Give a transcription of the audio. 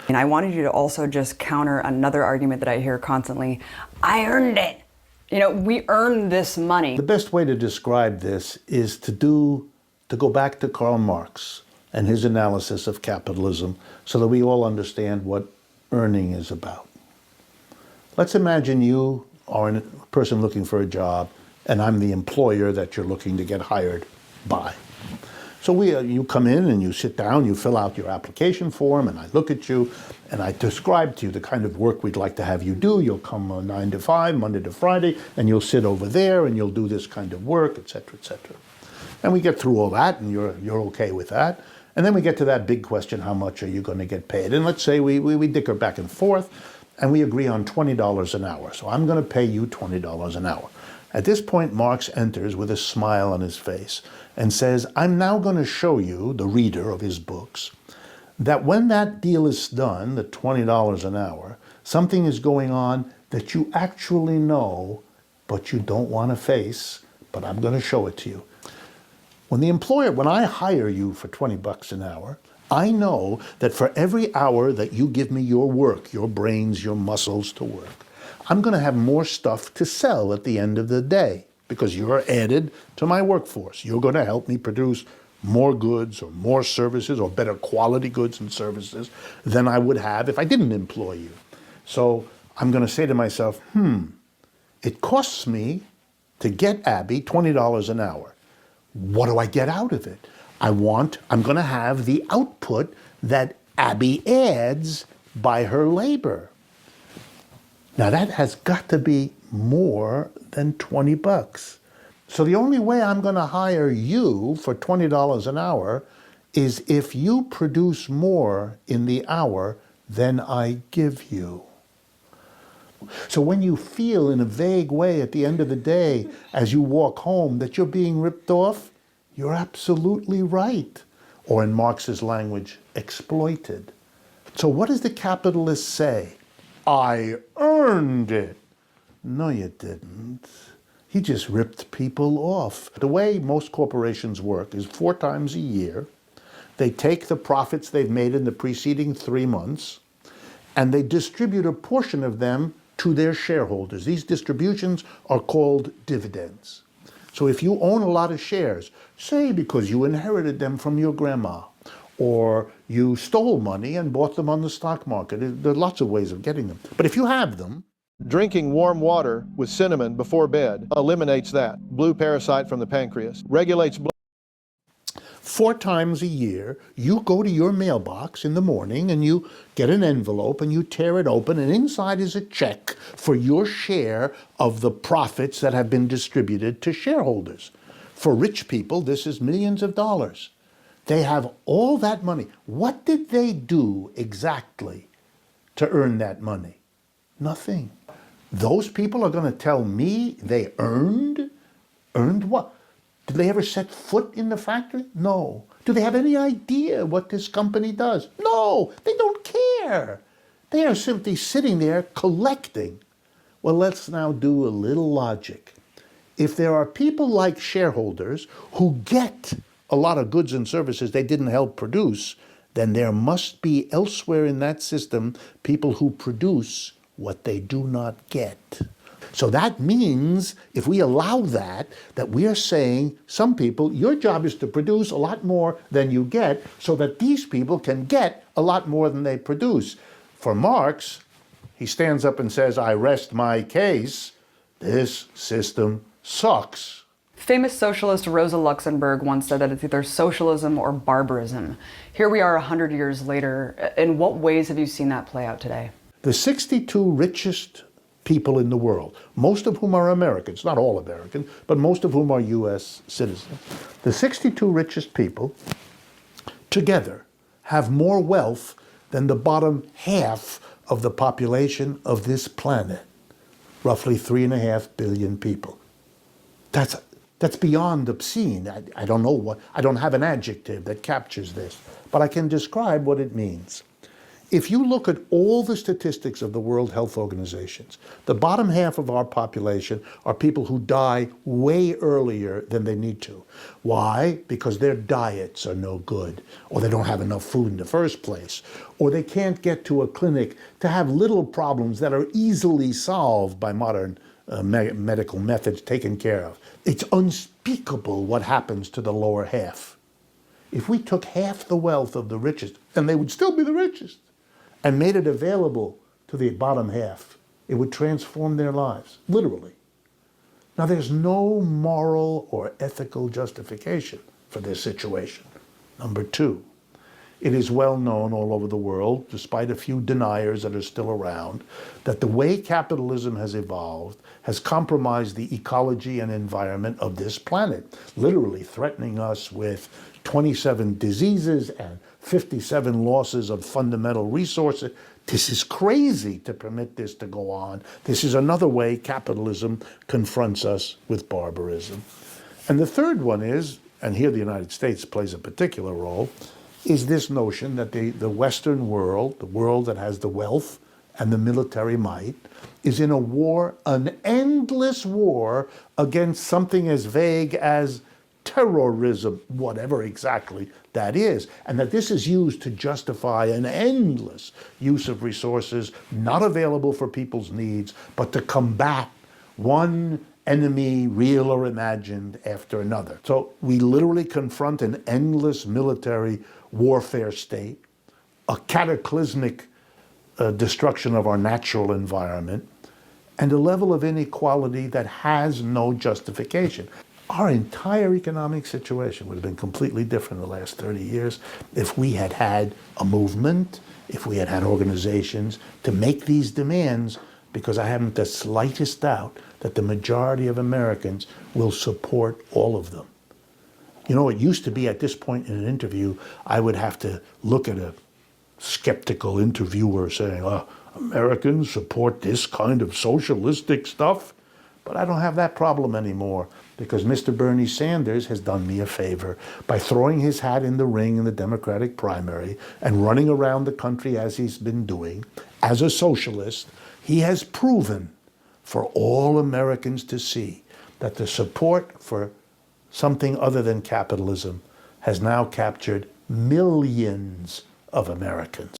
And I wanted you to also just counter another argument that I hear constantly. I earned it. You know, we earned this money. The best way to describe this is to go back to Karl Marx and his analysis of capitalism so that we all understand what earning is about. Let's imagine you are a person looking for a job and I'm the employer that you're looking to get hired by. So you come in and you sit down, you fill out your application form, and I look at you and I describe to you the kind of work we'd like to have you do. You'll come 9 to 5, Monday to Friday, and you'll sit over there and you'll do this kind of work, et cetera, et cetera. And we get through all that and you're okay with that. And then we get to that big question, how much are you going to get paid? And let's say we dicker back and forth and we agree on $20 an hour. So I'm going to pay you $20 an hour. At this point, Marx enters with a smile on his face and says, I'm now going to show you, the reader of his books, that when that deal is done, the $20 an hour, something is going on that you actually know, but you don't want to face, but I'm going to show it to you. When I hire you for $20 an hour, I know that for every hour that you give me your work, your brains, your muscles to work, I'm going to have more stuff to sell at the end of the day because you're added to my workforce. You're going to help me produce more goods or more services or better quality goods and services than I would have if I didn't employ you. So I'm going to say to myself, it costs me to get Abby $20 an hour. What do I get out of it? I'm going to have the output that Abby adds by her labor. Now that has got to be more than $20. So the only way I'm going to hire you for $20 an hour is if you produce more in the hour than I give you. So when you feel in a vague way at the end of the day, as you walk home, that you're being ripped off, you're absolutely right. Or in Marx's language, exploited. So what does the capitalist say? I earned it. No, you didn't. He just ripped people off. The way most corporations work is 4 times a year. They take the profits they've made in the preceding 3 months, and they distribute a portion of them to their shareholders. These distributions are called dividends. So if you own a lot of shares, say because you inherited them from your grandma, or you stole money and bought them on the stock market. There are lots of ways of getting them. But if you have them, drinking warm water with cinnamon before bed eliminates that. Blue parasite from the pancreas. Regulates blood. 4 times a year, you go to your mailbox in the morning and you get an envelope and you tear it open, and inside is a check for your share of the profits that have been distributed to shareholders. For rich people, this is millions of dollars. They have all that money. What did they do exactly to earn that money? Nothing. Those people are going to tell me they earned? Earned what? Did they ever set foot in the factory? No. Do they have any idea what this company does? No, they don't care. They are simply sitting there collecting. Well, let's now do a little logic. If there are people like shareholders who get a lot of goods and services they didn't help produce, then there must be elsewhere in that system people who produce what they do not get. So that means if we allow that we are saying some people, your job is to produce a lot more than you get so that these people can get a lot more than they produce. For Marx, he stands up and says, I rest my case. This system sucks. Famous socialist Rosa Luxemburg once said that it's either socialism or barbarism. Here we are 100 years later. In what ways have you seen that play out today? The 62 richest people in the world, most of whom are Americans, not all American, but most of whom are US citizens. The 62 richest people together have more wealth than the bottom half of the population of this planet, roughly 3.5 billion people. That's beyond obscene. I don't know I don't have an adjective that captures this, but I can describe what it means. If you look at all the statistics of the World Health Organizations, the bottom half of our population are people who die way earlier than they need to. Why? Because their diets are no good, or they don't have enough food in the first place, or they can't get to a clinic to have little problems that are easily solved by modern medical methods taken care of. It's unspeakable what happens to the lower half. If we took half the wealth of the richest, and they would still be the richest, and made it available to the bottom half, it would transform their lives, literally. Now, there's no moral or ethical justification for this situation. Number two, it is well known all over the world, despite a few deniers that are still around, that the way capitalism has evolved has compromised the ecology and environment of this planet, literally threatening us with 27 diseases and 57 losses of fundamental resources. This is crazy to permit this to go on. This is another way capitalism confronts us with barbarism. And the third one is, and here the United States plays a particular role, is this notion that the Western world, the world that has the wealth and the military might, is in a war, an endless war against something as vague as terrorism, whatever exactly that is, and that this is used to justify an endless use of resources not available for people's needs, but to combat one enemy, real or imagined, after another. So we literally confront an endless military warfare state, a cataclysmic destruction of our natural environment, and a level of inequality that has no justification. Our entire economic situation would have been completely different in the last 30 years if we had had a movement, if we had had organizations to make these demands, because I haven't the slightest doubt that the majority of Americans will support all of them. You know, it used to be at this point in an interview, I would have to look at a skeptical interviewer saying, Americans support this kind of socialistic stuff. But I don't have that problem anymore because Mr. Bernie Sanders has done me a favor by throwing his hat in the ring in the Democratic primary and running around the country as he's been doing. As a socialist, he has proven for all Americans to see that the support for something other than capitalism has now captured millions of Americans.